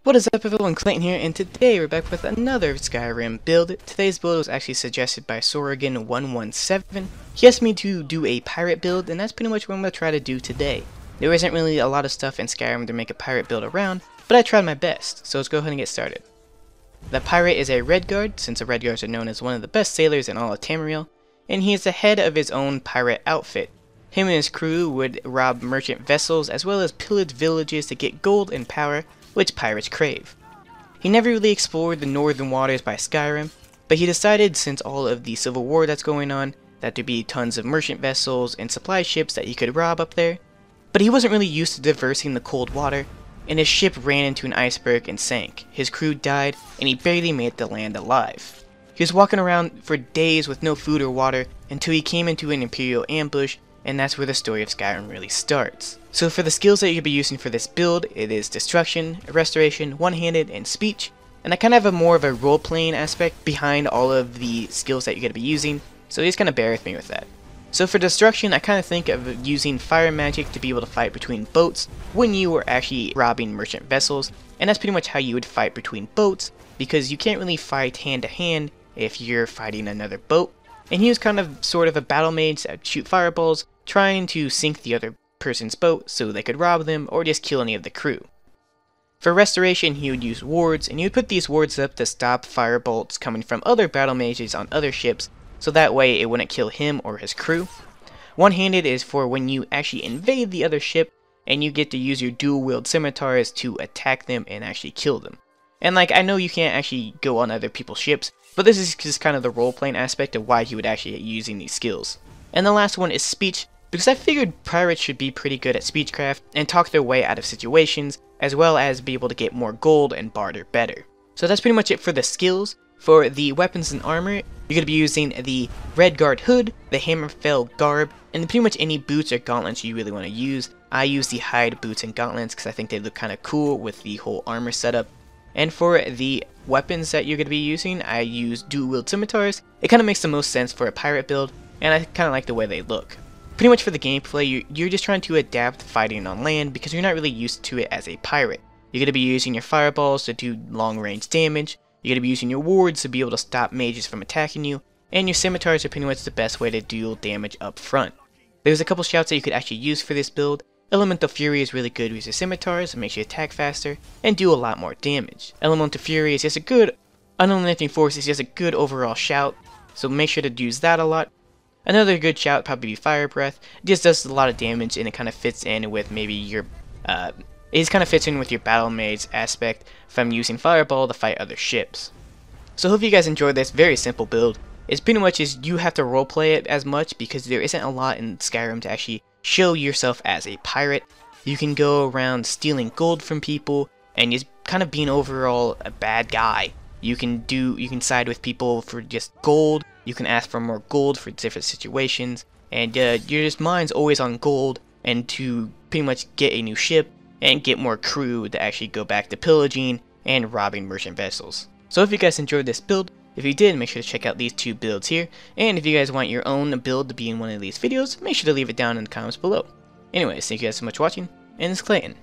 What is up everyone, Clayton here, and today we're back with another Skyrim build. Today's build was actually suggested by Sorygon117. He asked me to do a pirate build, and that's pretty much what I'm going to try to do today. There isn't really a lot of stuff in Skyrim to make a pirate build around, but I tried my best, so let's go ahead and get started. The pirate is a Redguard, since the Redguards are known as one of the best sailors in all of Tamriel, and he is the head of his own pirate outfit. Him and his crew would rob merchant vessels as well as pillage villages to get gold and power, which pirates crave. He never really explored the northern waters by Skyrim, but he decided, since all of the civil war that's going on, that there'd be tons of merchant vessels and supply ships that he could rob up there. But he wasn't really used to traversing the cold water, and his ship ran into an iceberg and sank. His crew died, and he barely made it to land alive. He was walking around for days with no food or water until he came into an Imperial ambush, and that's where the story of Skyrim really starts. So for the skills that you'll be using for this build, it is Destruction, Restoration, One-Handed, and Speech. And I kind of have more of a role-playing aspect behind all of the skills that you're going to be using, so just kind of bear with me with that. So for Destruction, I kind of think of using fire magic to be able to fight between boats when you are actually robbing merchant vessels, and that's pretty much how you would fight between boats, because you can't really fight hand-to-hand if you're fighting another boat. And he was kind of sort of a battle mage that would shoot fireballs, trying to sink the other person's boat so they could rob them or just kill any of the crew. For Restoration, he would use wards, and he would put these wards up to stop firebolts coming from other battle mages on other ships, so that way it wouldn't kill him or his crew. One-Handed is for when you actually invade the other ship, and you get to use your dual-wield scimitars to attack them and actually kill them. And like, I know you can't actually go on other people's ships, but this is just kind of the role-playing aspect of why he would actually be using these skills. And the last one is Speech, because I figured pirates should be pretty good at speechcraft and talk their way out of situations, as well as be able to get more gold and barter better. So that's pretty much it for the skills. For the weapons and armor, you're going to be using the Redguard hood, the Hammerfell garb, and pretty much any boots or gauntlets you really want to use. I use the hide boots and gauntlets because I think they look kind of cool with the whole armor setup. And for the weapons that you're going to be using, I use dual-wield scimitars. It kind of makes the most sense for a pirate build, and I kind of like the way they look. Pretty much for the gameplay, you're just trying to adapt fighting on land because you're not really used to it as a pirate. You're going to be using your fireballs to do long-range damage, you're going to be using your wards to be able to stop mages from attacking you, and your scimitars are pretty much the best way to deal damage up front. There's a couple shouts that you could actually use for this build. Elemental Fury is really good with your scimitars, it makes you attack faster, and do a lot more damage. Elemental Fury is just a good, Unrelenting Force is just a good overall shout, so make sure to use that a lot. Another good shout would probably be Fire Breath. It just does a lot of damage, and it kind of fits in with maybe your, it just kind of fits in with your battle mage aspect from using Fireball to fight other ships. So hope you guys enjoyed this very simple build. It's pretty much is you have to roleplay it as much because there isn't a lot in Skyrim to actually show yourself as a pirate. You can go around stealing gold from people and just kind of being overall a bad guy. You can side with people for just gold. You can ask for more gold for different situations, and your just mind's always on gold and to pretty much get a new ship and get more crew to actually go back to pillaging and robbing merchant vessels. So if you guys enjoyed this build, if you did, make sure to check out these two builds here, and if you guys want your own build to be in one of these videos, make sure to leave it down in the comments below. Anyways, thank you guys so much for watching, and it's Clayton.